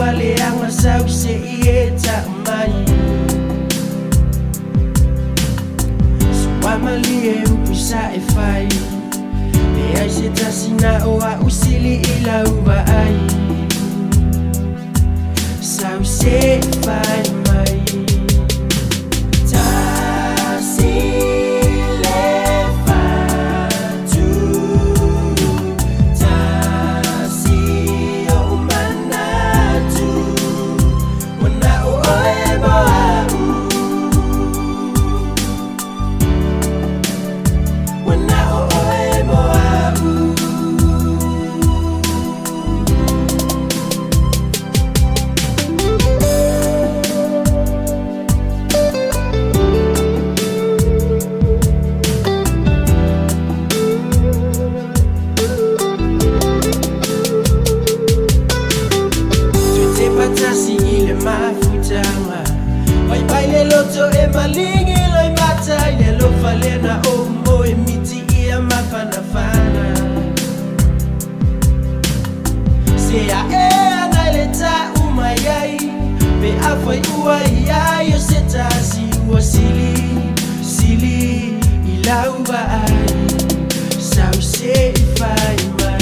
wale ang asaw se ieta mai Suamali upusa e fai E ai se tasina o a usili ila uba ai Sau se fai mai Vai baile loto e malingi loi mata Ile lo falena o mo e miti ia mafana fana Se a e analeta umayai Pe afai ua ia yo setasi ua sili Sili ila uba ai Sau se fai mai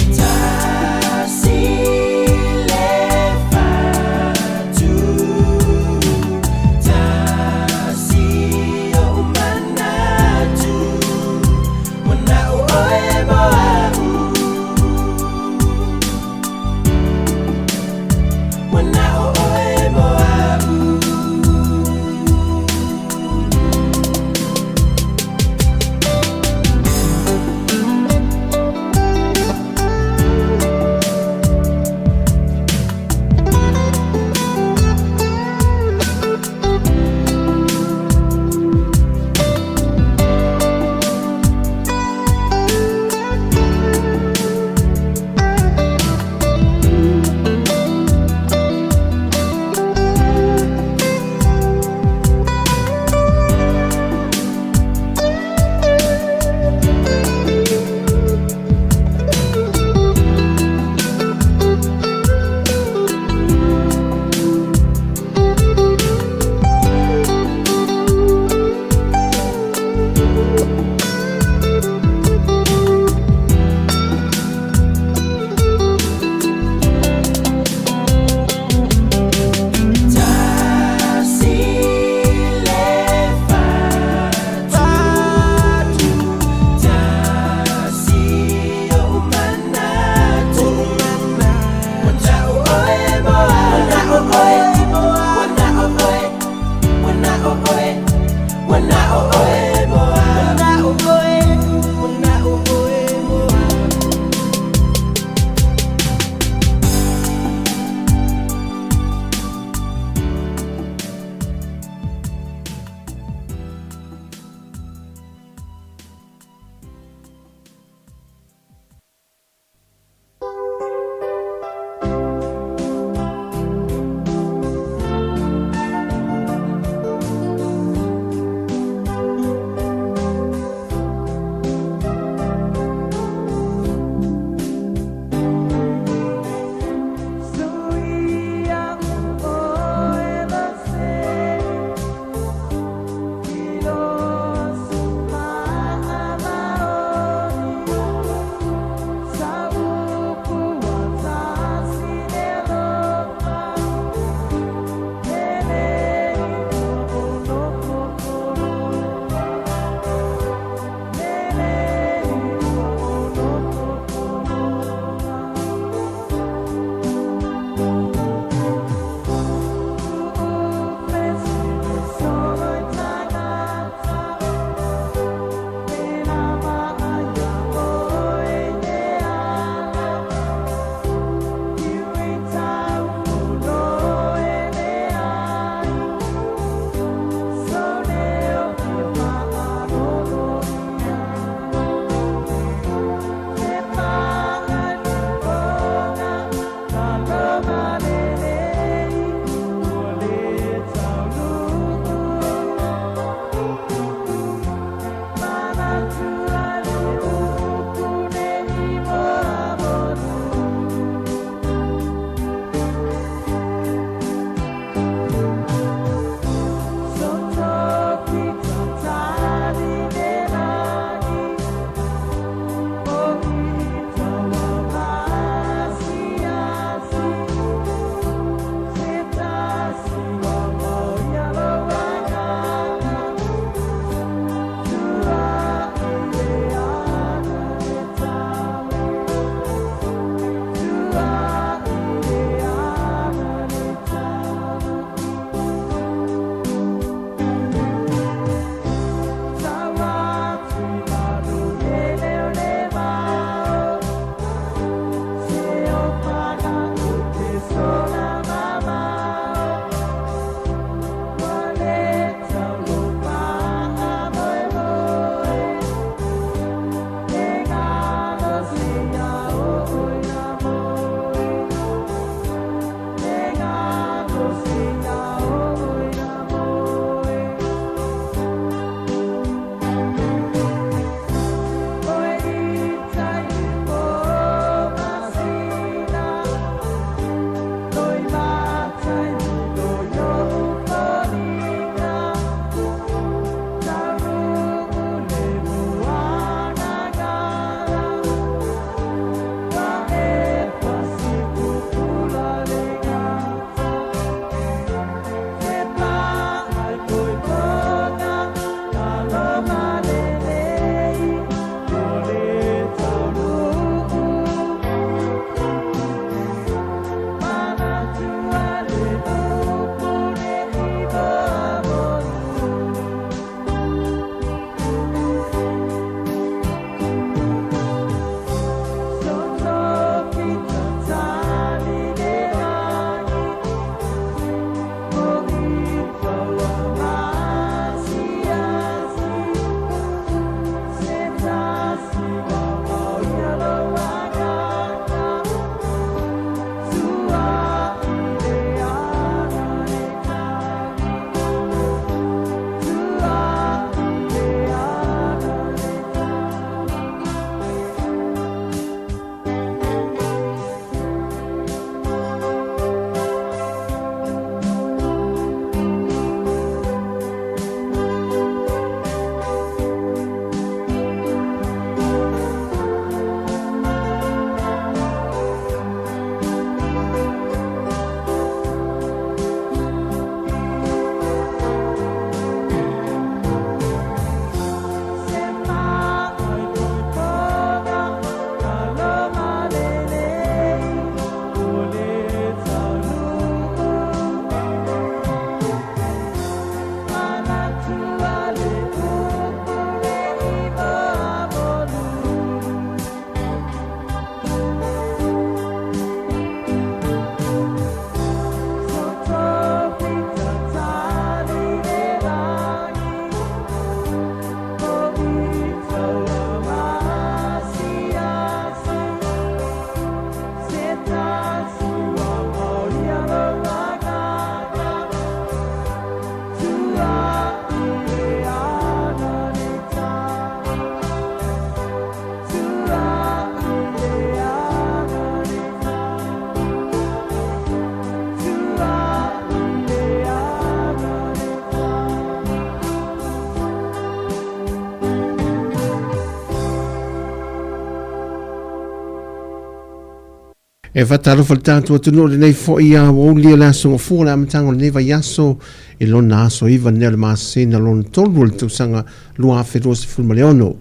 E whataro whaltātua tunu le nei fo ia waulia la songa fua la amatanga le neva yaso e lona aso iwa nea le maasena lona tolu le tausanga lua awhiroa se fulmaleono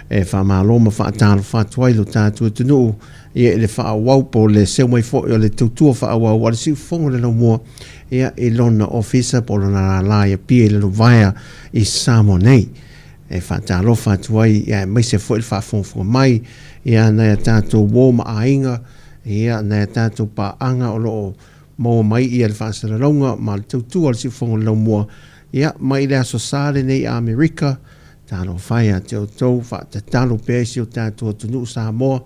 e whamaloma whaataro whatuai lo tātua tunu ia le whaawau po le seu mai fo ia le tautua whaawau ale siu fonga le mua ia e lona ofisa po lona la ia pia le vaia i Sāmoa nei e whaataro whatuai ia mai se fo il whaafonga mai ia nea tātua woma ainga ia na tātou pa anga o loo mau mai ia le whaasaralonga ma le tautua le sifonga lau mua ia mai le aso sāre nei Amerika tāno whaia te o tau whaatatalo pēsi o tātua tunu Sāmoa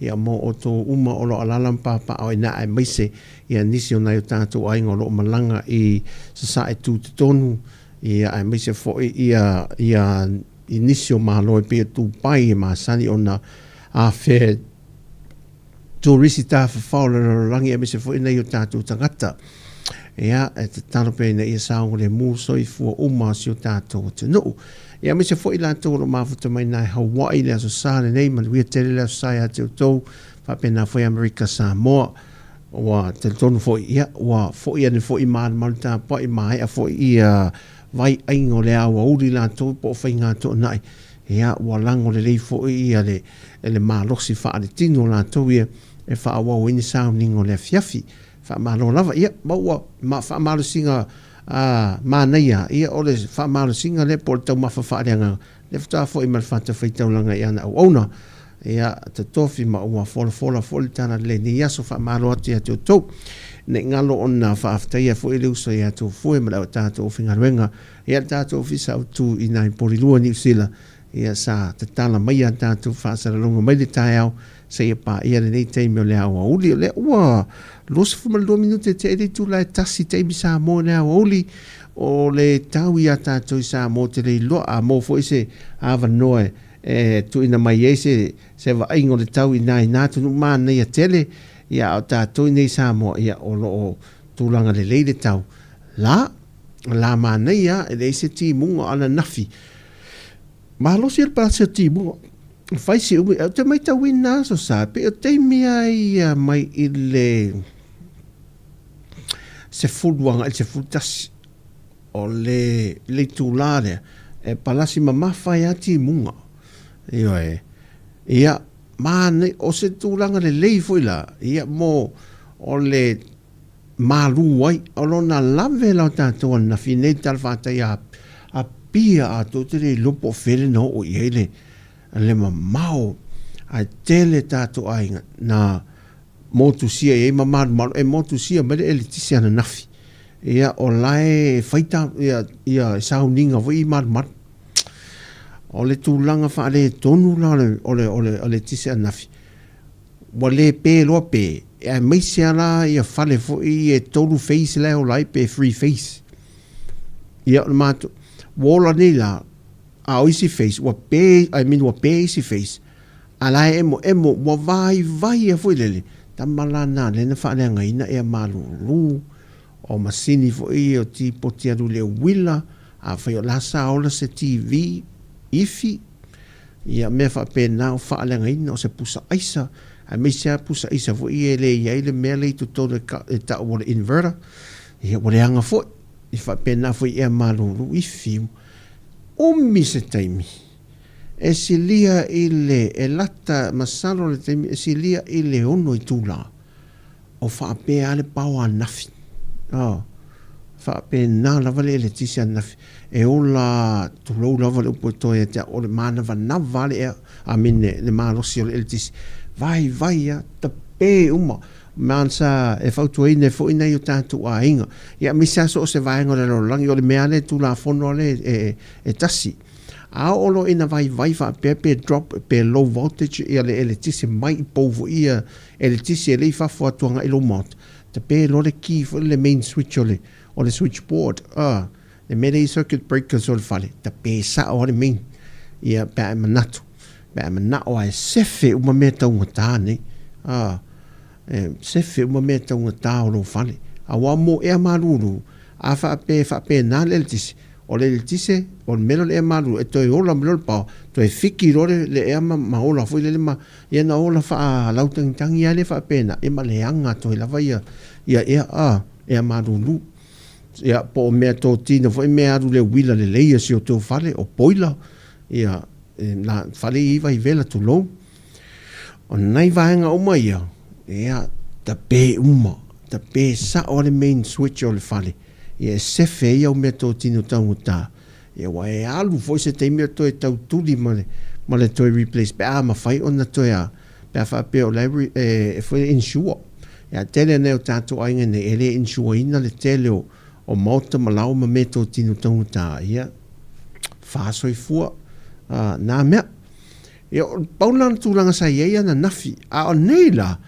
ia mo o tō uma o lo alalam papa o ina ai maise ia nisi o nai o tātou ainga o loo malanga i sa e tū te tonu ia ai maise fo ia nisi o mahaloi pia tū pai e maasani o na a whea Torisi ta faula rangi e mese fo ina i o tātou tangata. Ia, e te tano pēna ia saungo le mūso i fua uma si o tātou tanu. Ia, mese fo i lātou lo mafuta mai nai Hawaii le aso sāne nei, manuia tere le aso sāia te o tau, fa pēna fo i Amerika Sāmoa, wa te tonu fo i ia, wa fo i ane fo i maana maluta pa i mai, a fo i vai aingo le awa uri lātou po whai ngā tō nai. Ia, wa lango le lei fo i ia le mālosi wha ale tino lātou ia, e wha awa o ini sāu ningo le fiafi wha malo lava ia maua ma wha malo singa māneia ia o le wha malo singa le po le tau mawha whaarianga le wha fo i mal whata whaitaulanga i ana au auna ia te tofi ma ua fola foli tana le ni yaso wha malo ati ati o tau ne ngalo ona wha aftaia fo i leusa i atu fue ma lau tātou whingaruenga ia tātou fisa au tu i nai porilua New Zealand ia sa te tala mai a tātou wha saralonga mai le tai au se ia pa ia le nei teimi o le awa uli o le ua losa fuma 2 minute te ere tu lai tasi teimi Sāmoa le awa uli o le tau i a tātou i Sāmoa te rei loa a mo fo i se awa noe tu ina mai e se wa aingo le tau i nai nātu nu maa nei a tele ia o tātou i nei Sāmoa ia o loo tūlanga le leile tau la maa nei a e le se ti mungo ana nafi mahalosi el palase ti mungo fai si umi te mai ta wina so sa pe o te mia ia mai ile se fulwanga se fultas o le tulare e palasi mama fai ati munga ia mane o se tulanga le lei foila ia mo o le malu wai o lona lave la tātou na fineta fata ia a pia a tōtere lupo fere no o iele le mamao a tele tātou ainga na motu sia e mamadu e motu sia mele ele tisi ana nafi ia o lae faita ia sauninga vo i madu o le tūlanga wha le tonu la o le tisi ana nafi wa le pe loa pe e meisi ala ia fale fo i e tolu face le o lai pe free face ia o matu wola ni la a oisi face wa pe isi face ala emo wa vai e foi lele tamalana le na fa le ngaina e malulu o masini fo i o ti potia le willa a fa la saola se TV ifi ia me fa pe na fa le ngaina o se pusa aisa a me se pusa aisa fo i le ia le mele to e ta o le inverter ia o le anga fo i fa pe na fo i malulu ifi o mi se taimi e silia ile e lata masalo le taimi e silia ile ono i tūla o whaapea ale paua nafi whaapea nā lava le tisi a nafi e ola tūlau lava le upo toi e te o le mānawa na vale e a mine le mārosi o le tisi vai a ta pē uma mansa e fautua ine fo ina i o tātou a inga ia misa so o se vaenga le rolangi o le mea le tūla fono le e tasi a olo ina vai fa pe drop pe low voltage ia le electricity mai povo ia electricity le fa fo atuanga i lo mot te pe lo le key fo le main switch o le switchboard le mele circuit breakers o le fale te pe sa o le main ia pe manatu o ai sefe uma me taunga tāne sefe uma me taunga tā o lo fale a wa mo e malulu a fa pe na le electricity o le tise o melo le malu e toi ola melo pa toi fiki rore le e ma ola foi le ma ia na ola fa lautang tangi ale fa pena e ma le anga toi la vai ia e malu lu ia po me to tino foi me aru le wila le leia si o to fale o poila ia na fale I vai vela tu lo o nai vaenga o mai ia ta pe uma ta pe sa o le main switch o le fale ia se fe ia o me to tino tau ta ia wa e alu foi se te me to e tau tuli ma le to replace pe ma fai ona to ia pe fa pe o library e foi insure ia tele ne o tato ainga ne ele insure ina le tele o mota malau ma me to tino tau ta ia fa soi fua na mea ia paulan tūlanga sa ia na nafi a o neila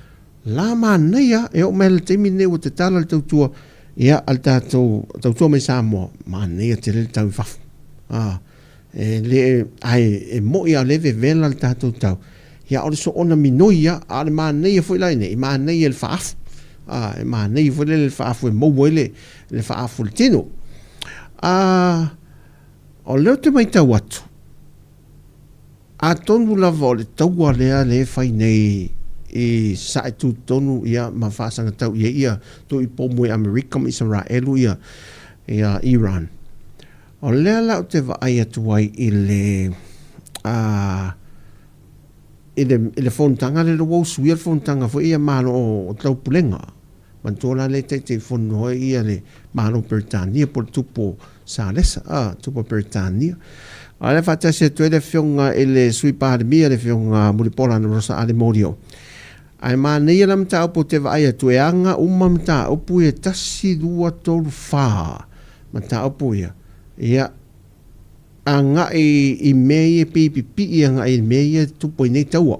la ma neia e o mele temi ne o te tala le tautua ia al tautua mai Sāmoa ma neia te le tau fafu le ai e mo ia leve vela le tātou tau ia o le so ona minoia a le ma neia foi lai ne ma neia le faafu e ma neia foi le faafu e mou le faafu le tino o leo te mai tau atu a tonu lava o le taua lea le fai nei e sae tu tonu ia ma whaasanga tau ia to I pomo e Amerika ma Israelu ia Iran o lea lau te vaai atu ai I le fontanga le lo sui le fontanga fo ia malo o tau pulenga mantola le te fono ia le malo Britania por tupo salesa tupo Britania ale fata se tu le fionga ele sui pa mia le fionga mulipola no rosa ale morio ai ma nei lam ta po te vai tu anga umam ta opu e tasi dua tolu fa ma ta opu ia anga I mei pipi anga I mei tu po nei taua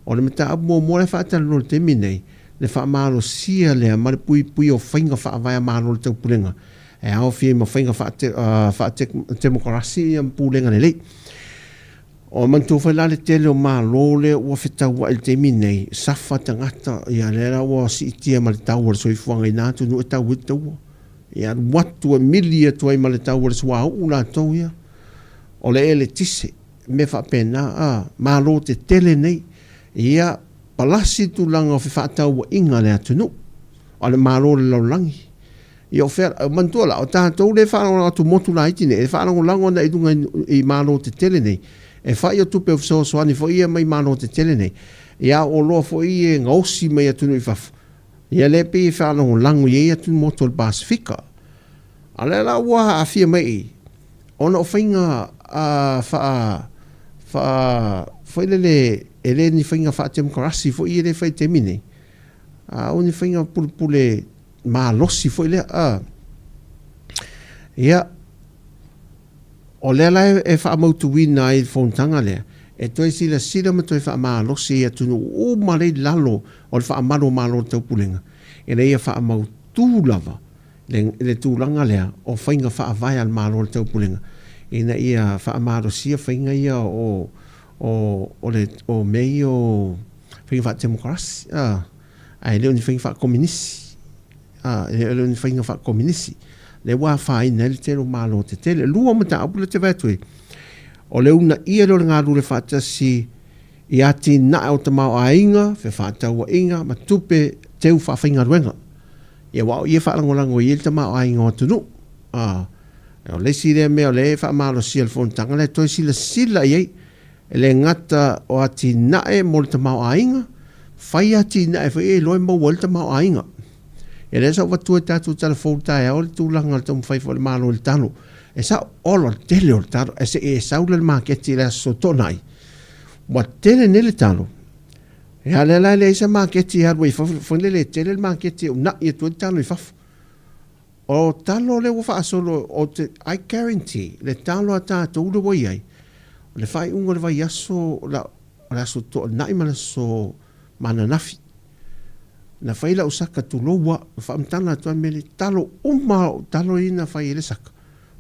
o le mata mo le fata no te minei le fa malo sia le ma pui o fainga fa vai malo te pulenga e au fi ma fainga fa demokrasia pulenga le o man tu fa la le tele o malo le o feta wa el te minei safa tangata ia le la o si tia ma le tau so I fuanga ina tu no tau tu ia watu a milia tu ai ma le tau so wa una to ia o le tise me fa pena malo te tele nei ia palasi tu langa o fa tau inga le atu no o le malo le langi ia fer mantola o tatou le fa o tu motu la itine e fa o lango na idunga I malo te tele nei e fa ia tu pe so ani fo ia mai malo te tele nei ia o lo fo ia ngosi mai atu I faf ia le pe fa o lango ia tu motu le Pasifika ale la wa afia mai ona o fainga foi le ele ni fainga fa tem krasi fo ia le fai temine oni fainga pule ma losi foi le ia o le la e fa mo tu wina I fontanga le e toi sila ma toi fa ma losi e tu o ma le lalo o fa malo te pulenga e le ia fa mo tu lava le tu langa le o fainga fa vai al malo te pulenga e na ia fa ma losi fainga ia o le o meio fainga fa demokrasia ai le oni fainga fa komunisi ele ni fainga fa komunisi le wa fa ina le telo malo te tele lua mata apula te vatui o le una ia lo nga lu le fata si ia ti na o te mau ainga fe fata wa inga ma tupe teu fa fainga ruenga ia wa ia fa lango ia te mau ainga o tunu o le si le me o le fa malo si al fontanga le toi sila ye le ngata o ati na e mo te mau ainga fai ati na e fa lo mo wal te mau ainga e le sa watu tatu telefon tai o tu langa tom fai fo malo il tano e sa olo tele o tano e se e sa ul market la sotonai wa tele nele tano e ale la le sa market ya we fo le tele il market na e tu tano I faf o tano le wo fa solo o te I guarantee le tano ata to lo wo ai le fai un le vai aso la so to na I mana so mana nafi na faila o saka tu loa fa mtana tu mele talo talo ina faile saka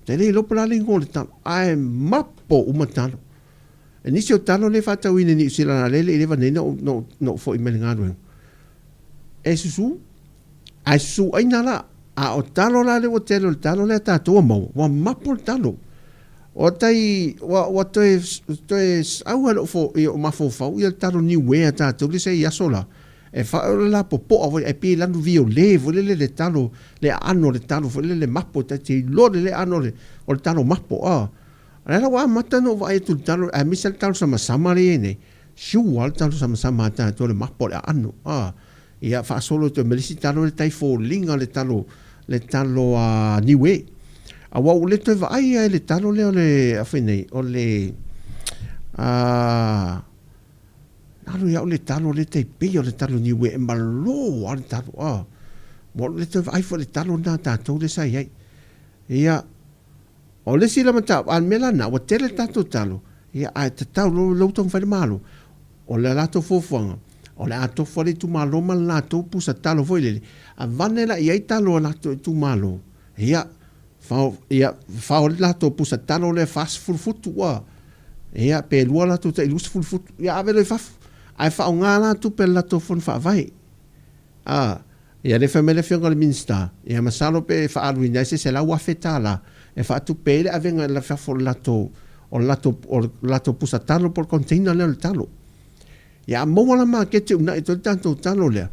te le lo pala lingo le talo ai mappo talo e nisi o talo le fata wina ni sila na le va no fo I mele ngado e susu ai su ai nala a o talo la le o telo talo le ta to mo wa mappo talo o tai wa toi au halo fo i o mafo fau i taro ni wea tātou le se iasola e fa la popo o e pi landu vio le vole le talo le ano le talo vole le mapo ta te lo le ano le o le talo mapo ala wa mata no vai tu talo a misal talo sama le ne shu al talo sama ta to le mapo le ano ia fa solo to melisi talo le tai fo linga le talo a ni we a wa le to vai le talo le afene o le Alu ya le talo le te pe o le talo ni we malo al talo mo le te ai fo le talo na tatou le sai ai ia o le sila mata al melana o tele tatou talo ia ai te talo lo ton fa malo o le lato fofanga o le ato fo le tu malo mal lato pusa talo foi le a vanela ia talo lato tu malo ia fa o lato pusa talo le fast futu ia pe lua lato te ilus futu ia avelo fa ai fa nga la tu pe la to fon fa vai ia le famele fionga le minsta ia masalo pe fa aluina se la wa fetala e fa tu pe le avenga la fa fo lato pusa talo por container le talo ia mo la ma ke tu na to tanto talo le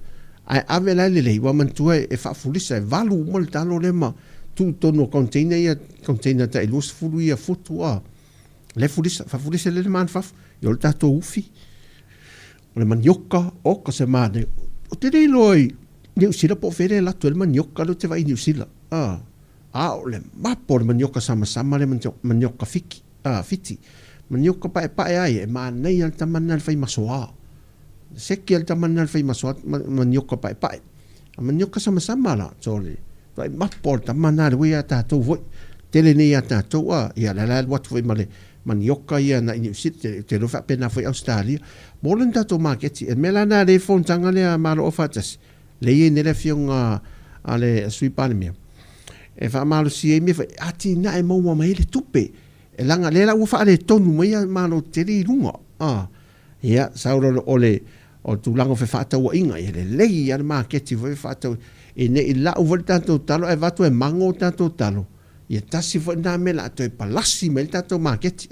ai avela le wa man tu e fa fulisa valu mo le talo le ma tu to no container ta ilus fulu ia futu le fulisa fa fulisa le man fa yo le tato ufi o le manioka o ka se mane o te rei loi New Zealand po fere la tu le manioka lo te vai New Zealand o le mapo le manioka sama le manioka fiti manioka pae ai e manei al tamana le fai masoa seki al tamana le fai masoa manioka pae a manioka sama la tole vai mapo le tamana le wea tatou voi tele nei a tatou ia la watu vai male manioka ia na New Zealand te lo fa pena foi Australia molen tatou maketi e melana le fontanga le malo ofatas le ne le fionga ale sui palmia e fa malo si mi fa ati na e mo mai le tupe e langa le la u fa le tonu mai malo te ri lunga ia sauro ole o tu lango fe fa ta wa inga e le ia maketi foi fa ta e ne la u volta to talo e va to e mango tato talo ia tasi fo na mela to e palasi mel tato maketi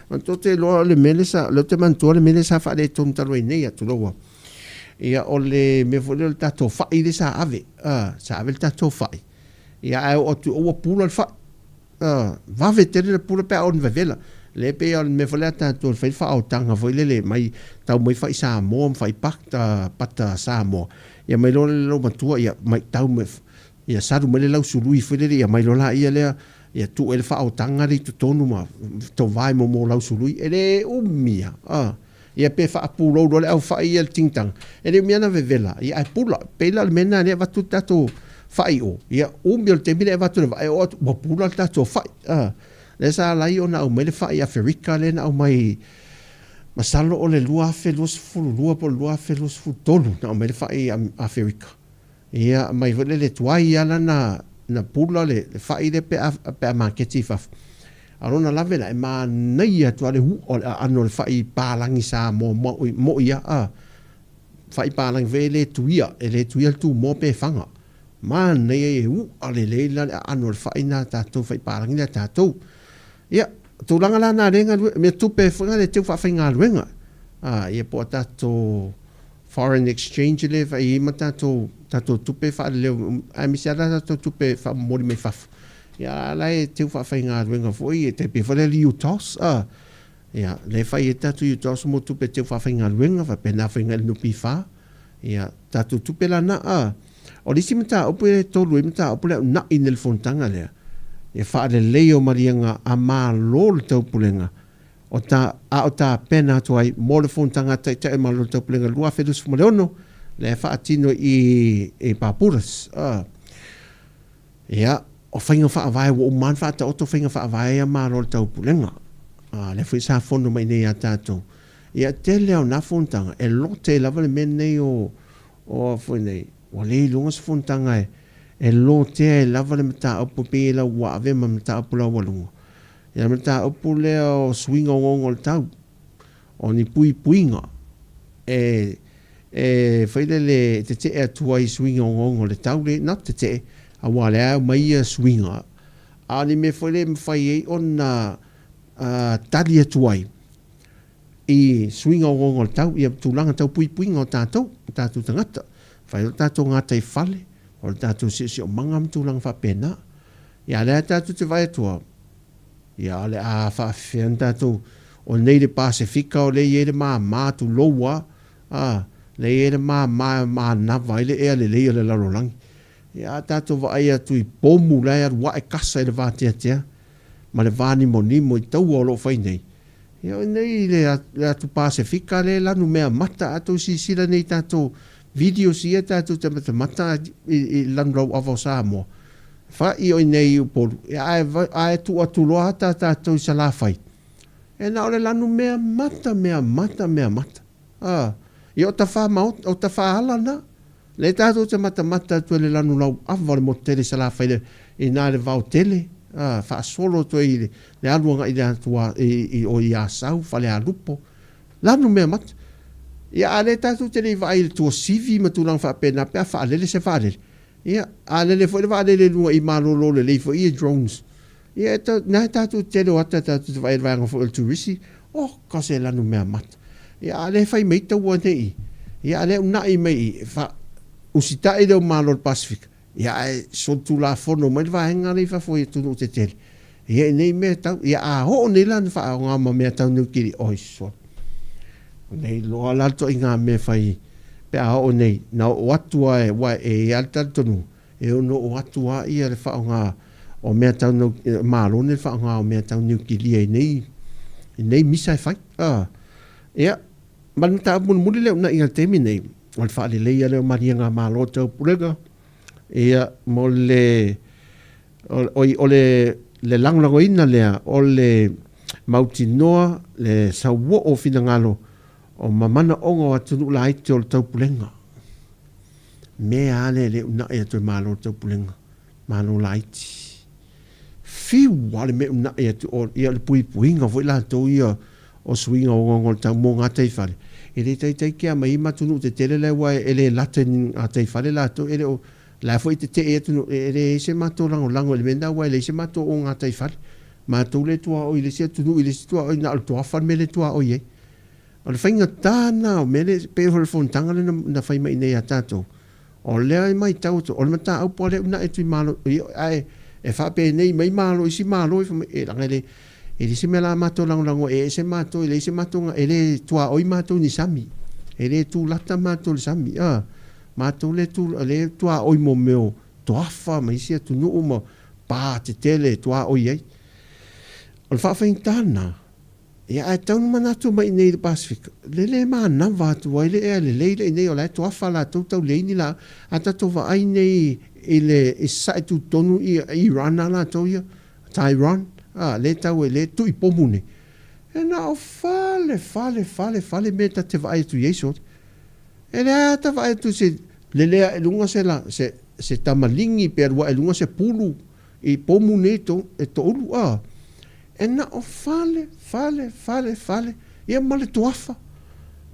man to te lo le melesa lo te man to le melesa fa le ton talo e nei atu lo ia ole me fo le tato fa i sa ave tato fa ia o tu o pulo fa va vetere le pulo pe on vela le pe on me fo le tato fa o tanga fo le mai tau mai fa Sāmoa fa pakta pata Sāmoa ia mai lo matua ia mai tau me ia saru mele lau sului foi le ia mai lola ia le ia tu el fa o tanga ri tu tonu ma to vai mo lau sului ele umia ia pe fa pulo do le au fa ia tingtang ele miana vevela ia ai pula pe la mena ne va tu tato fa o ia umio te mine va tu vai o pula tato fa le sa la io na o mele fa ia ferika le na o mai masalo o le lua fe los fu lua po lua fe los fu tolu na o mele fa ia ferika ia mai vole le tuai ala na pula le fai le pe marketi fa arona la vela e ma nei atu ale hu o ano le fai palangi sa mo ia fai palang vele tuia ele tuia tu mo pe fanga ma nei hu ale le la ano le fai na tato fai palangi na tato ia tu langa la na renga me tu pe fanga le tu fa finga renga ia po tato foreign exchange le vai mata to tupe fa le a misiara to tupe fa mori me fa ya la e te fa fainga wenga foi te pe fa le utos ya le fa e tatu utos mo tupe te fa fainga wenga fa pena fainga no pi fa ya tatu tupe la na o disi mata o pe to lu mata o pe na in el fontanga le e fa le leo marianga a ma lol to pulenga o ta pena to ai mo le fontanga te ma lo to pulenga lua fedus mo leono le fa atino i papuras ia o fainga fa vai o man fa ta o fainga fa vai ma lo to pulenga le foi sa fondo mai nei atato ia te leo na fontanga e lo te lava le mene o foi nei o le lungas fontanga e lo te lava le mata o pe la wa ave ma mata o la walunga ia mata o pule o swinga o tau o ni puinga fai le te atua i swinga o le tau le na te a wale mai swinga ani me fai le fai on tali atu ai i swinga o ngol tau ia tulanga tau pui ngau tātou tangata whai o tātou ngata i whale o tātou si o mangam tulanga whapena ia lea tātou te vai atua ia le a whawhian tātou o nei le Pasifika o le ere mā tu loua le ere mā nawa ile ea le le larolangi ia tātou vai atu i pomu lai ar wa e kasa i le vātia ma le vāni monimo i tau o lo whai nei ia nei le atu Pasifika le lanu mea mata atu sisira nei tātou video sia tātou te mata i lanu rau ava o Sāmoa fa i o nei u polu ai tu atu loa tātou i sala whai e na ole lanu mea mata i o ta wha o ta wha ala na le tātou te mata tu le lanu rau ava le mo tele sala whai i nā le vau tele fa solo to i le aluanga i le atua i o i asau fa le alupo lanu mea mata ia ale tātou te le vai le tua sivi ma tu lang fa pena pe fa le se fa le ia ale le fo le va le lua i malolo le fo i drones ia na tātou te le wata tātou te vai vanga fo le turisi ka se lanu mea mata ia ale fai mei tau o nei ia ale una i mei fa usita i le malo Pacific ia so tu la fono mai va hanga le fa fo i tu te tele ia nei me tau ia a ho nei lan fa nga ma me tau no kiri so nei loa lalto i ngā me whai pe a o nei na o atua e wa e alta tonu e ono o atua i ale wha o ngā o mea tau no malo ne wha o ngā o mea tau no ki lia nei misa e whai ia manu ta mun muri leo na inga temi nei o le wha le leia leo maria ngā malo tau purega ia mo le o le langlango ina lea o le mauti noa le Sāmoa o fina ngalo o mamana onga wa tunu la ite o le taupulenga. Mea ale le una e atu malo taupulenga. Malo la ite. Fiu wale me una e atu o ia le pui puinga vo ila tau ia o swinga o ngol tau mo ngā teifale. E le tei kia mai ima tunu te tele le wa e le late ni a teifale la tau e le o la fo ite te e tunu e le se mato lango le menda wa e le se mato o ngā teifale. Mato le tua o i le se tunu i le se tua o i na al tuafan me le tua o ye. O le whainga tāna o mele pehore fontanga le na whai mai nei a tātou. O lea mai tauto, o le mata au po le una e tui malo, e whape nei mai malo, isi malo, e langa le, e le se me la mato lango, e se mato, e le se mato, e le tua oi mato ni sami, e le tu lata mato le sami, mato le tua oi mo meo, toafa, ma isi atu nuu mo, pā te tele, tua oi ei. O le whainga tāna, ia ai tau manatu mai nei le Pacific le mana watu wai le le nei o la to afala tau le ni la ata to va ai nei ile isa tu tonu i Iran la to ia Taiwan le tau le tu i pomune e na o fale meta te vai tu yeso e le ata vai tu se le lunga se la se tamalingi per wa lunga se pulu i pomune to e to ulu e na o fale ia male tuafa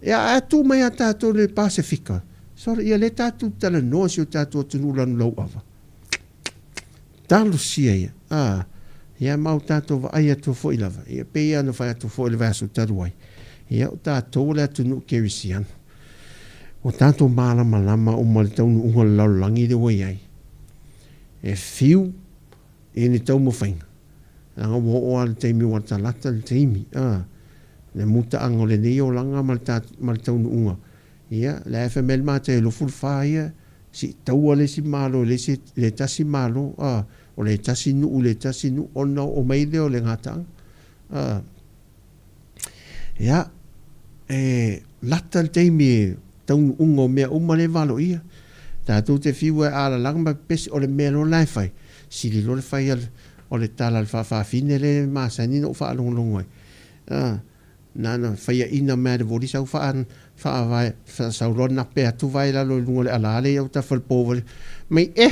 ia atu mai a tātou le Pasifika so ia le tātou tala noa si o tātou tunu lanu lau ava talo sia ia ia mau tātou va ai atu fo ilava ia pe ia no fai atu fo ilava asu taruai ia o tātou le atunu kerisiano o tātou malama o male taunu unga lau langi de wai ai e fiu e ni tau mo whainga anga wo o al teimi wa talata al teimi le muta anga le nei o langa mal tau unga ia le FML ma te lo full fire si tau le si malo le tasi malo o le tasi nu o no o mai le o le ngata ia lata al teimi tau unga o mea umale valo ia tātou te fiwa ala langa pesi o le mea lo lai fai si li lo le fai o le tala al fine le masani no fa longo na faia ina me de voli sau fa vai sau rona pe tu vai la lo lungo le ala le o ta fal povo mai e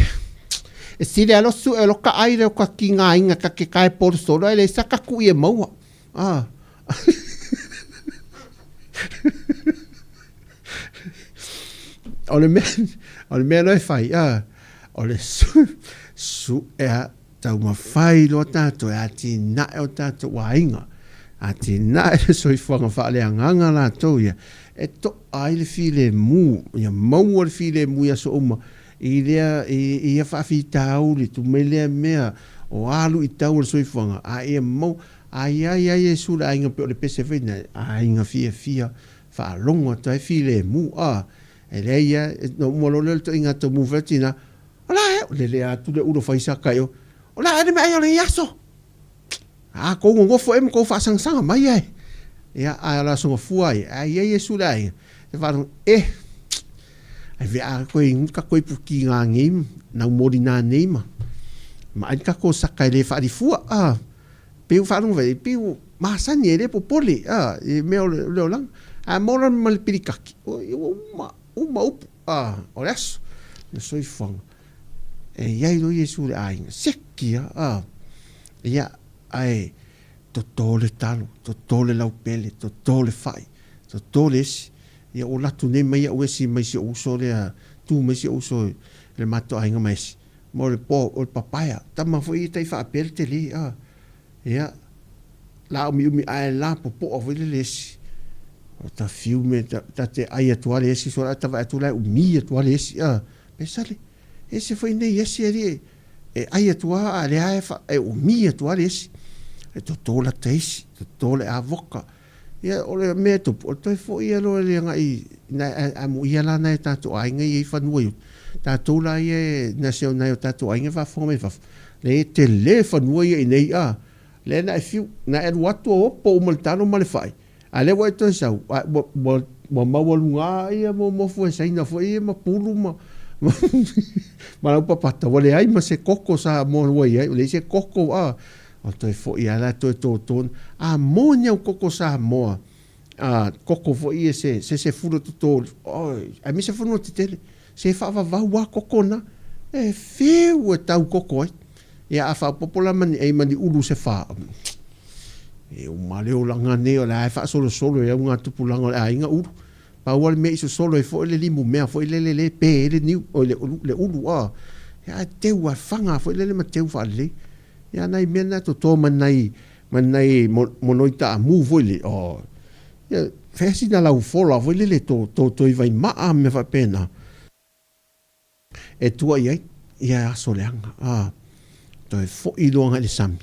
si le alo su e lo ka ai le ka kinga inga ka ke kai por solo ele saka ku e mau o le me no fai o le su e tau mawhai lo tātou e ati na e o tātou wa inga. te na e soifuanga whaaleanganga la tau ia. E to ai le file mu, ia maua le file mu ia so uma. I lea, ia whaafi tau le tu melea mea o alu i tau le soifuanga. A ia mau, ai e sura ainga pe o le pese whaina, a inga fia whaalonga tai file mu a. E lea ia, no umolole le to inga to mu whatina, o la e, le atu le uro whaisaka eo, o la e me ai o le iaso. A ko ngofo em ko whaasangsanga mai ai. Ia a la songa fuai, ai e sura ainga. E whaarong, ai vea koe ka koe puki ngā ngeim, nau mori nā neima. Ma ai ka ko sakai le whaari fua, peu whaarong vei, peu mahasani e le popole, e meo leo lang, a mora mali pirikaki, uma upu, o reso, na soi whanga. E iai lo Yesu le ainga, seki, ia, ai, to tole talo, to tole laupele, to tole whai, to tole esi, ia o latu ne mai au esi mai si uso le tu mai si uso le mato ainga mai si mo le po o le papaya tama foi tai fa aperte li ia la umi ai la po o vele lesi o ta fiume ta te ai atua lesi so ta va tu la umi atua lesi pensale ese foi nei ese ali e ai atua ale ai fa e umi atua lesi e to tola tesi to tola avoka ia ole me tu o toi fo ia lo le ngai na amu ia la na tatu ainga i fa nuo tatu la ie na se na tatu ainga fa fo me fa le telefonu ia nei le na fiu na e watu o po maltano male fai ale wa to sa mo mawalunga ia mo fo sai na fo ia ma pulu ma ma pa pata wale ai ma se koko sa mo ia le se koko o toi fo ia la toi ton monia o koko sa moa koko fo ia se furo to ai mi se furo tele se fa va wa koko na e feu tau koko ia a fa popola man e mani ulu se fa e o maleo langa ne o la fa solo e unha tupulanga a inga ulu pa wal me so solo e fo le limu me fo le pe le ni o le ulu ia te wa fanga fo le ma te fa le ia nai mena to manai monoita mu voile ia fesi na lau fola voile le to i vai ma me fa pena e tua ia soleanga to e fo i longa le sami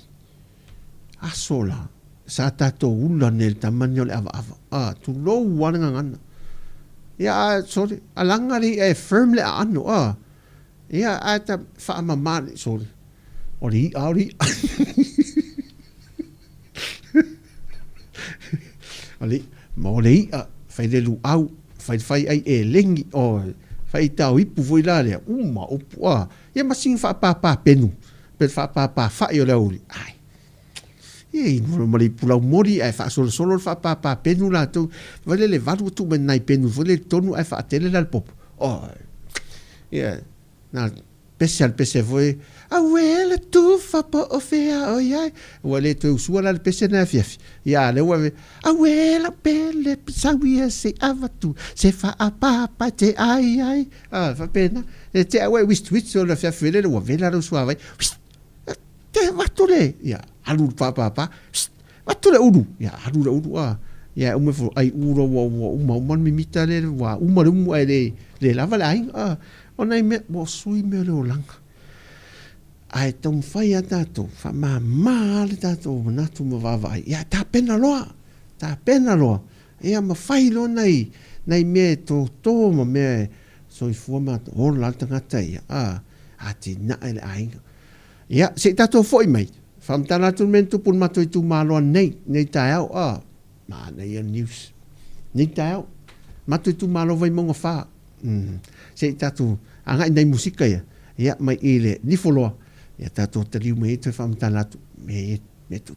sola sa tato ula nel tamanyo le ava tu lo wana ngana ia sorry alanga ri e firm le anu ia ata fa mama sorry Ori. Ali, mo le fai le lu au, fai ai e lengi o fai tau ipu foi la le uma upu ia masing fa pa penu, pe fa pa fa yo le uri. Ai. E no mali pula mori ai fa solo fa pa penu la tu, vale le valu tu men nai penu, vale tonu ai fa tele la pop. Ia, na pese foi awela tu fa po o fea o ia wale tu suala le pese na fiafi ia le wa awela pele sawia se avatu se fa apa te ai fa pena e te awe wist so la fiafi le wa vela ro suave te watule ia alu pa watule udu ia alu le udu ia ume fo ai uro wa uma mimita le wa uma le lava la ai ona me mo sui me le langa ai tong fai atato fa ma le tato na tu mo va vai ya ta pena loa ia ma fai lo nei me to mo me so i forma o la tanga tai ati na ele ai ia se tato foi mai fam tana tu men tu pun mato tu malo nei tau ma nei news nei tau mato tu malo vai mo fa se tato anga nei musika ia mai ile ni folo ia tato tariu me te fam talatu me tu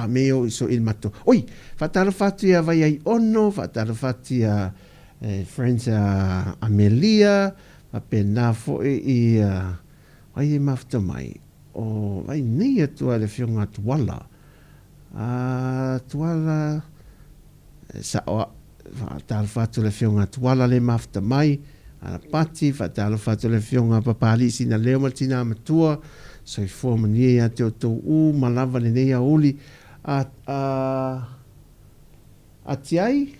me o so il mato oi fatalo fatia vai ai ono fatalo fatia friends Amelia apena fo ai mafta mai o vai nei tu ale fionga tuala sa fatalo fatu le fionga tuala le mafta mai ala pati fatalo fatu le fionga papali sina leo matina matua so i forma ni ya te o malava le nei a oli ati ai,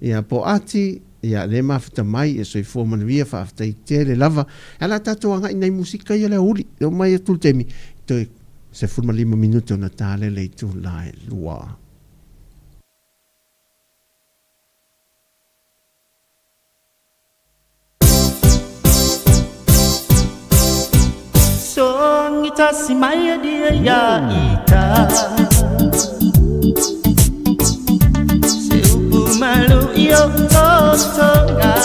ia po ati, ia le mafita mai, e soifua manavia, whaaftai te le lava, ala tatou anga inai musika ia le uri, o mai e tulu temi, toi se 45 minuto na tale le tu lai lua. Song ita si maya dia ya ita Se upu malu iyo totonga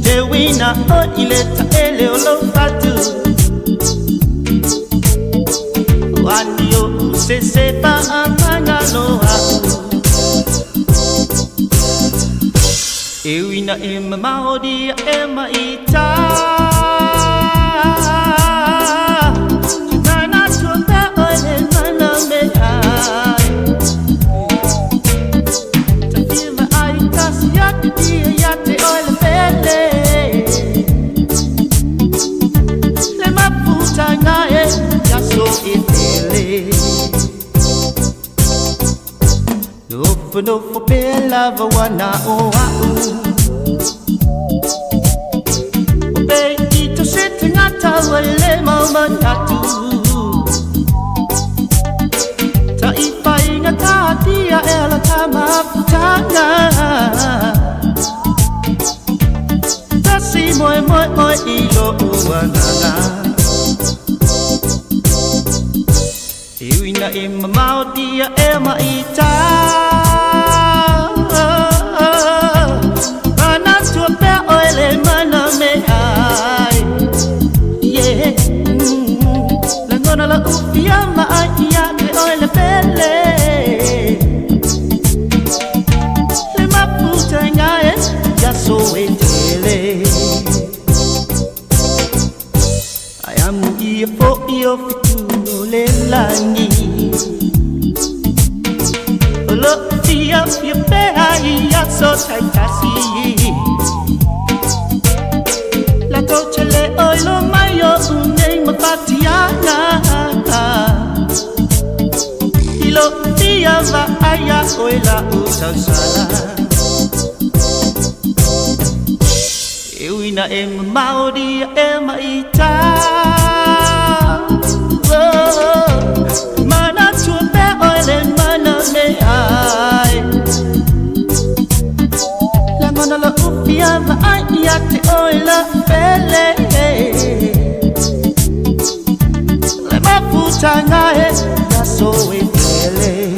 Dewi na o ileta ele olo fatu Wani yo se sepa amanga loa Ewina ema maodi ema ita Nana tuombe ole mana mea Tafima aita siyate dia yate ole pele Le maputa ngae yaso itele No for bella wana o au Baby to sit ngata wale mama natu Ta ipai ngata dia ela tama putana Ta si moi ilo wanana Iwina ima mau dia ema ita La ufia maia ke ole pele Le maputa ngae ya so etele Ayamu ia fo io fitu le langi Lo fia pe ya so taitasi La coche le oilo mayo unei mapatiana Ilo dia va aya oila usasala Ewina ema maori ema ita Mana tuombe oile mana me ai La mana la upia va aya te oila pele Le maputa ngae ya so etele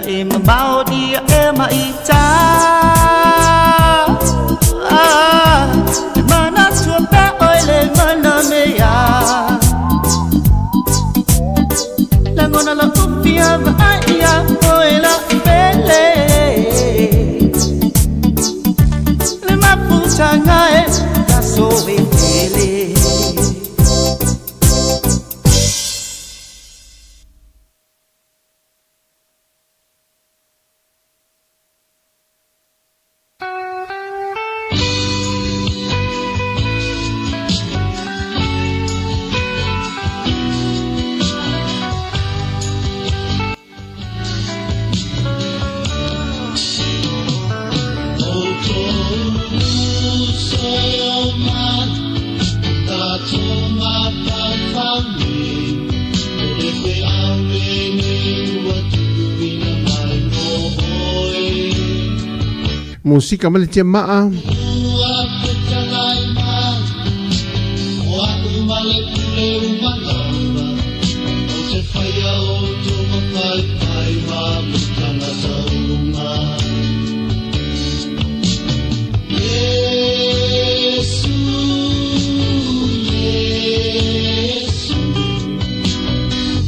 Ema maudi ema ita Mana tuombe oile mana mea Langona la upia vaia oila pele Le maputa ngae ya so etele Musika male tia maa.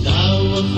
Now I'm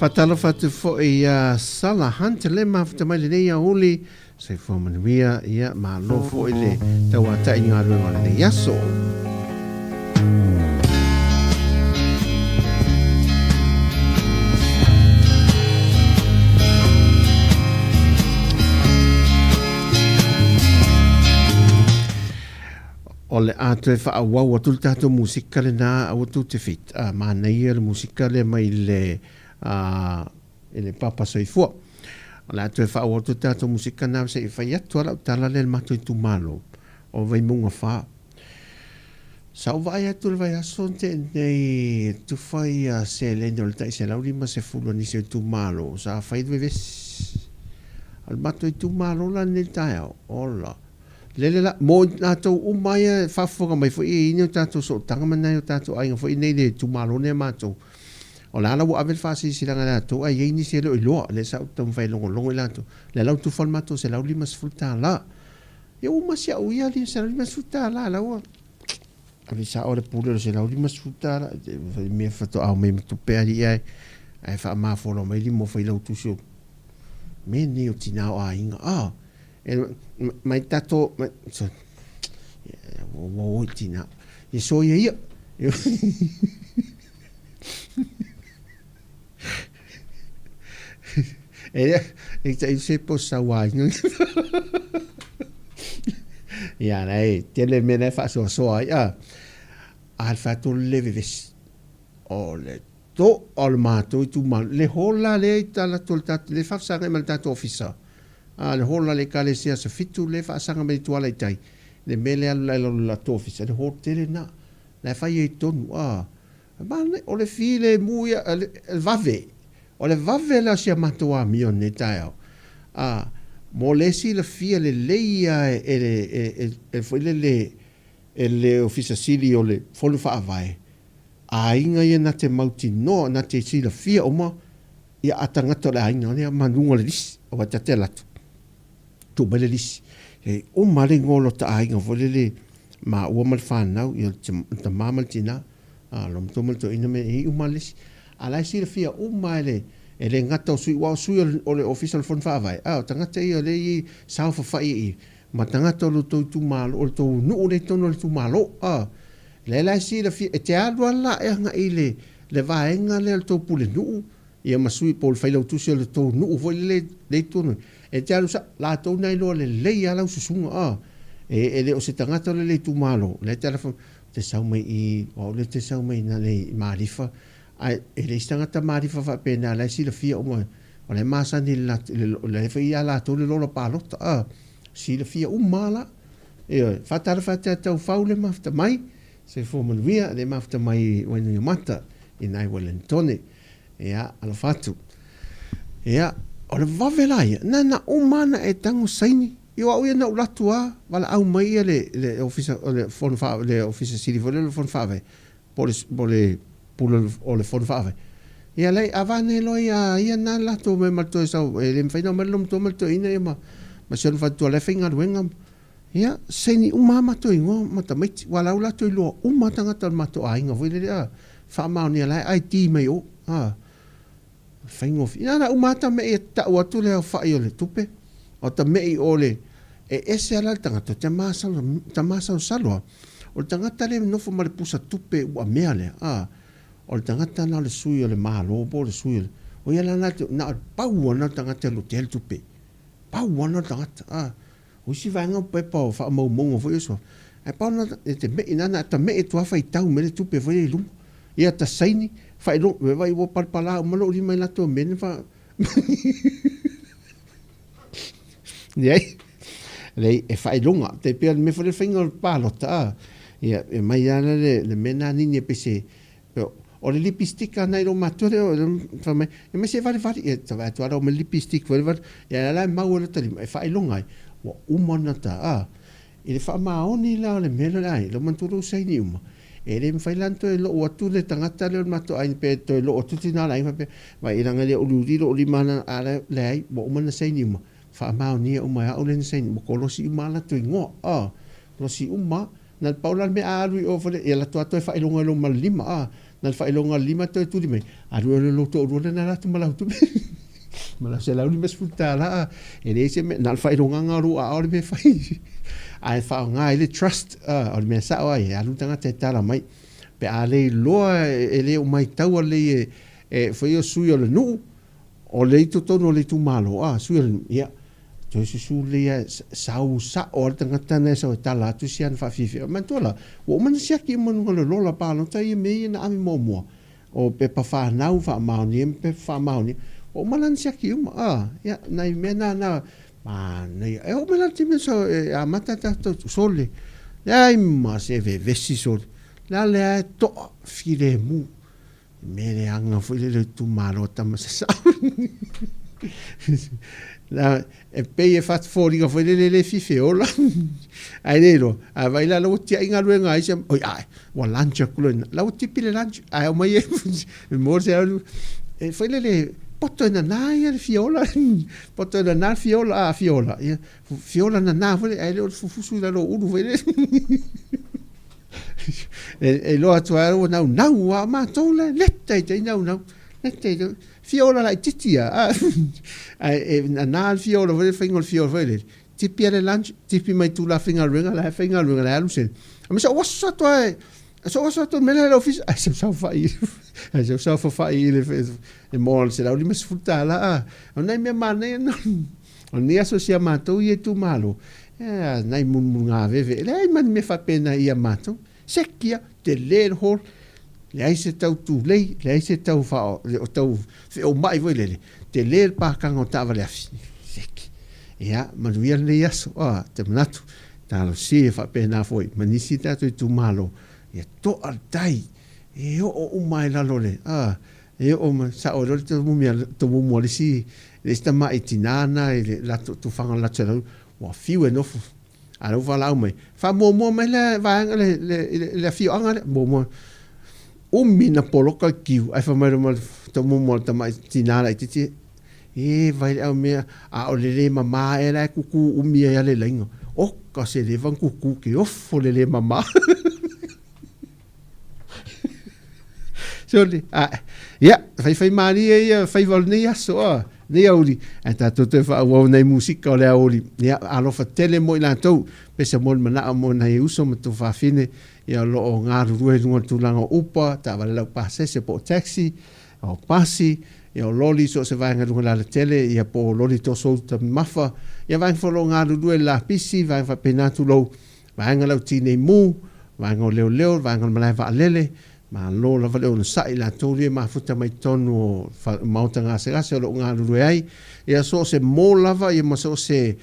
Fatalo fatu fo ia sala hante le mafuta mai le nei a huli se fo manuia ia ma lo fo ile taua ta inga rua le yaso. O le ato e whaawau atu le tato musika le nā au atu te fit. Ma nei le musika le mai le ele papa soifua. O le ato e whaawau atu le tato musika nā se i whai atu ala utala le mato i tu malo. O vai munga wha. Sa o vai atu le vai aso te nei tu whai se le no le tai se laurima se fulo ni se tu malo. Sa whai dwe ves. Al mato i tu malo la ne tai au. Ola. Lele la mo tatou umaya fafoga mai foi ino tatou so tanga mana yo tatou ai foi nei le tu malo ne matou o la la avel fasi silanga la to ai ni se lo le sa tom fai longo longo la to le la tu formato se la limas fruta la yo uma sia o ia li se la limas fruta la o ali sa ore pure se la limas fruta la me fato au me tu peri ai fa ma folo mai li mo fai lo tu so me ni o tina o inga mai tato so wo tina e so ia e se possa wa ya nei tele me ne fa so ya al fatto le vives o le to al mato tu mal le hola le tala tolta le fa sa mal tato officer le hola le kale sia se fitu le fa sanga me tuala i tai le mele ala la tofisa le hotele na le fa ye tonu ma o le file muia le vave o le vave la sia matua mio ne tai mo le sila fia le leia foi le ofisa sili o le folu whaavai. A inga ia na te mauti no, na te sila fia oma, ia atangata le ainga, o lea manunga le lisi, o wa te latu. Tu mai le lisi. O mare ngolo ta ainga, foi le ma ua mal whanau, ia te mamal tina, lom tomal to ina me i umalisi. A lai sila fia o mai le ngata o sui, wa o sui o le official fon whaavai. O tangata i o le i sao whawhai i. Ma tangata o lo tau tu malo, o le tau nuu le tono le tu malo. Le lai sila fia, e te alua la e hanga i le vaenga le tau pule nuu. Ia masui po le whailau tusi o le tau nuu, foi le tono. E te alua sa, la tau nai loa le lei alau susunga. E le o se tangata le tu malo. Le te alua te sau mai i, o le te sau mai na le marifa. E le istangata marifa fa pena la sila fia o mo o le masani le fia la to le lola palota sila fia mala e fatara tau faule mafta mai se fo man via le mafta mai when you mata in ai Wellington ia ala fatu ia o le vavelai na umana e tango saini io au ia na ulatua wala au mai le officer le fon fa le officer city le fon fa pole o le fon fave. Ia lei avane loia ia na lato me malto sau le mfaina malum to malto ina ma sion fatu le finga wenga. Ia seni umama to ingo mata mai wala ula to lo umata ngata mato ainga foi le fa ma ni la IT mai o fingo ina na umata me ta o tu le fa yo le tupe o ta me o le ese ala tanga to te masa salwa o tangata le no fo mal pusa tupe o meale o le tangata na le sui o le malo po le sui o ia la na pau na tangata lo tel tupe pau na tangata o si vanga pe pa fa mo mo fo eso e pa na te me ina na ta me tu fa itau me le tupe fo le lu ia ta saini fa lo me vai wo par pala mo lo mai la to men fa nei lei e fa longa te pe me fo le finger palota ia e mai ana le mena ni pese o le lipstick nei lo matore o fa me me se vale e ta va tu o me lipstick vale ia la mau le tali e fa longa o umana ta e le fa ma oni la le melo lai lo manturu sai ni uma e le mfailanto e lo o tu le tangata le mato ai pe to lo o tu tina lai pe vai ina ngale o luri lo limana ala lai bo umana sai ni uma fa ma oni o ma o le sai ni mo ko si umala to ngo lo si uma na paula me alu o fole e la to to fa ilonga lo mal lima na fa ilonga lima to tu di me alu lo to ro na la tu mala tu mala se la uni mes futala e le se na fa ilonga ngaru a o me fa ai fa nga ile trust o me sa o ai alu tanga te tala mai pe ale lo e le o mai tau le e foi o sui o le nu o le to no le tu malo sui ia to su le sau sa o tanga tana so tala tu sian fa fifi man tola o man sia ki mon lo la pa no tai me na ami mo o pe pa fa nau fa ma ni pe fa ma ni o man sia ki ya na me na ma nei e o man ti me so a mata ta to sole ai ma se ve vesi so la le to file mu me le anga fu le tu malo ta ma sa la e pe e fat for diga foi le fife ola ai nero a vai la lo ti inga luenga ai se oi ai wa lancha kulen la ti pile lancha ai o mai e mo se e foi le poto na na ia fiola poto na na fiola fiola na na foi ai lo fufu la lo unu foi e lo atuaro na wa ma tola lette te na lette fiola la titia na fiola vele fingal fiola vele tipi le lunch tipi mai tu la fingal ringa la lusen ma so wasa to mena la office so fa le mol se la limes futala ona me mane on ni asocia mato e tu malo nai mun nga veve le man me fa pena ia mato sekia te le hol le ai se tau tu lei le ai se tau fa o tau o mai voi le te le pa kanga tava le afi seki ia manuia le yaso te manatu ta lo si fa pena foi manisi ta tu malo ia to al dai e o mai la lole e o ma sa o te mo mia to mo le si le sta mai tinana e la tu fanga la tsela wa fiu e no ala va la mai fa mo mai le va le fiu anga mo mina poloka kiu ai fa mai to mo ta mai tinana i ti e vai au mea a o le mama e la kuku umia ya le lengo o ka se le van kuku ki o fo le mama so le ya fai mani e fai vol ne so ne oli ata to te fa o nei musika o le oli ya alo fa tele mo ila to pe se mo mana mo na uso mo to fa fine ya lo nga ruhe ngo tu langa upa ta va la passe se po taxi o passi ia o loli so se vai ngadu la tele ia po loli to so ta mafa ia vai fo lo ngadu due la pisi vai fa penatu lo vai ngalo tine mu vai ngol leo vai ngol malai va lele ma lo la vale on sai la toli ma futa mai tonu mauta nga se lo ngadu due ai ia so se mo lava ia mo so se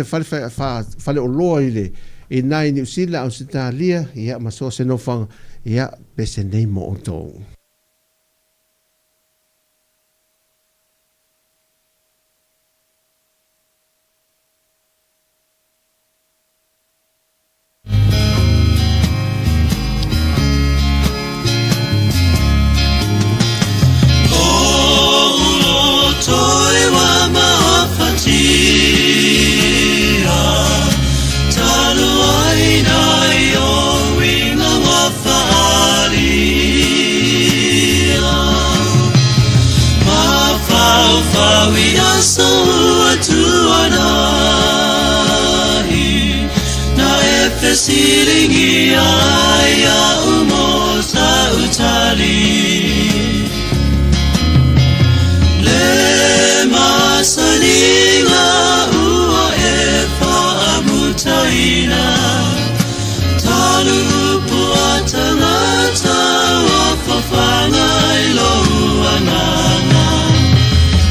fa o lo ile e nai ni usila o Italia ia ma so se no fang ia pese nei mo to Silingi ya umo sa utali le masaninga ua e fa amutaina talu puatangata wa fafanga ilo anana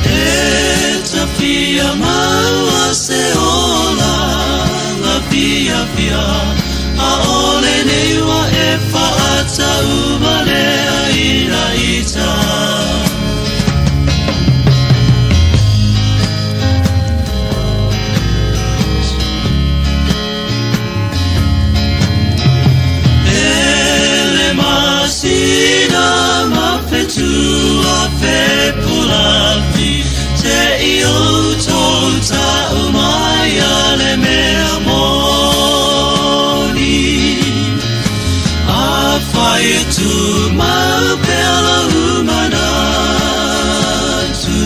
e tafia maua se ola ngapia pia aole newa e faata umale aina ita ele masina mafetua fe pulafi te io tota umaya le mea fire to my bella humana to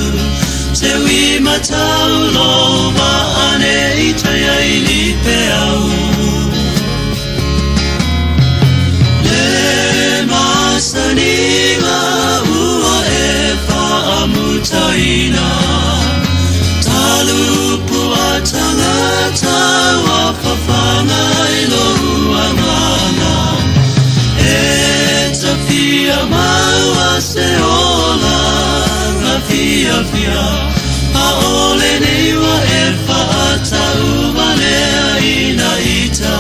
te wi mataulo va ane itaya ili peau le masaninga ua e fa amutaina talu puatangata wa fafanga ilo uangana fia maua se ola na fia a ole niwa e faata umale aina ita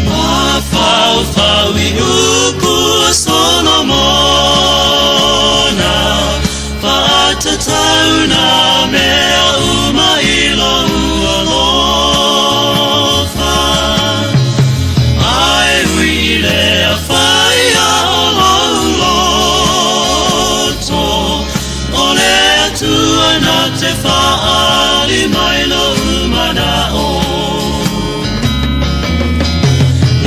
ma fau i upu Solomona tauna mea uma ilo ualofa ai wile a whaia loto ole atua na te whaali mai lo umana o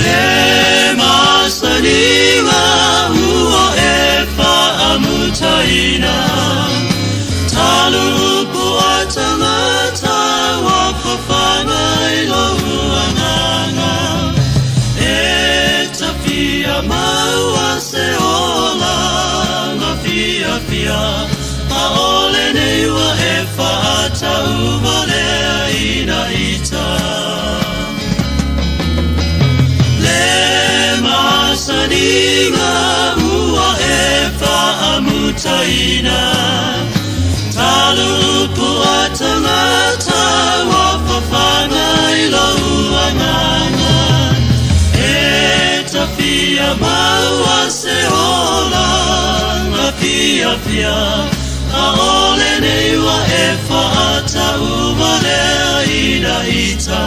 le masaniwa ua e whaamutaina talupu atangata wa fafanga ilo uanganga e tafia maua se ola na fia a ole neiwa e faata umale aina ita le masaninga ua e faamutaina talupu atangata wa maua se hola na pia pia a ole nei wa e whaata umalea ina ita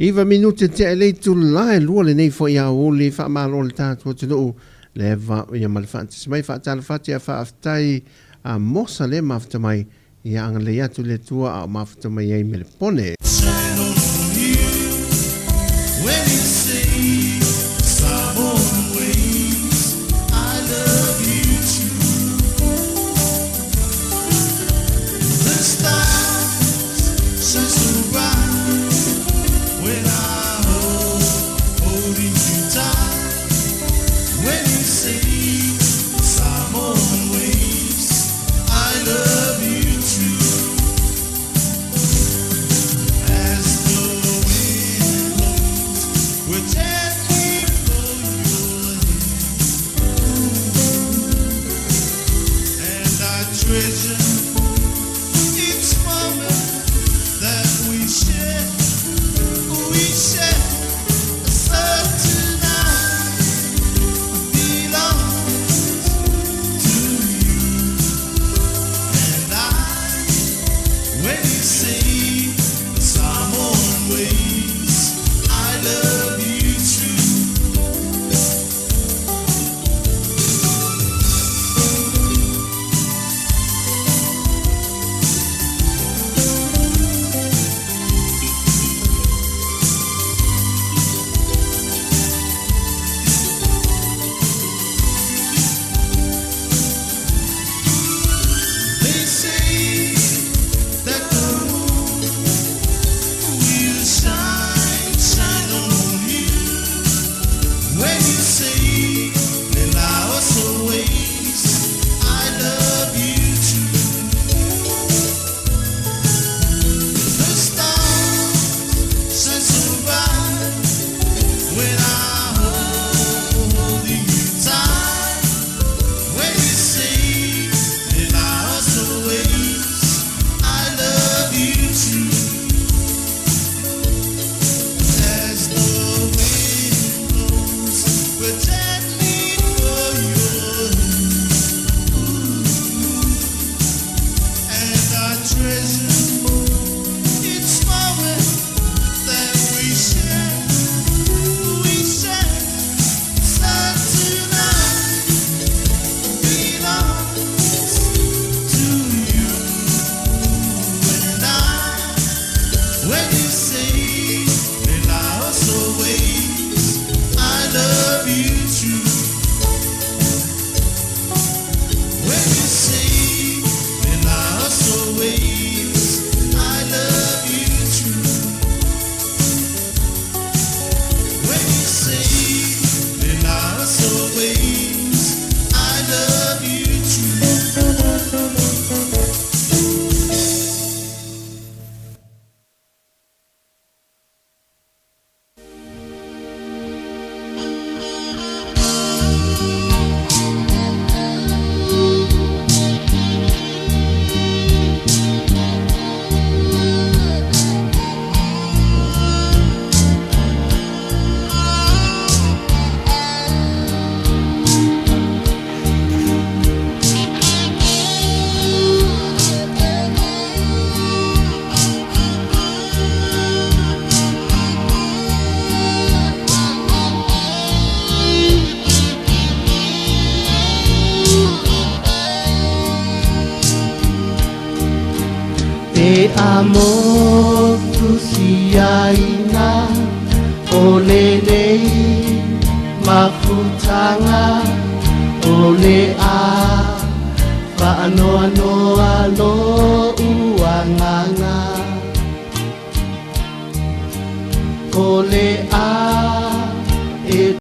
Iwa minute te le tu lai lua le nei fo ia o le fa malo le tātua te nuu le va ia malfantis mai fa tala fati a fa aftai a mosa le mafta mai ia anga le atu le tua a mafta mai ei me le pone. When you say Sāmoa ways, I love you too. The stars shine so bright when I holding you tight. When you say Sāmoa ways, I love you too. As the wind blows, we're E amo tusiaina ole nei mafutanga ole a Whaanoa noa lo uanganga Ole a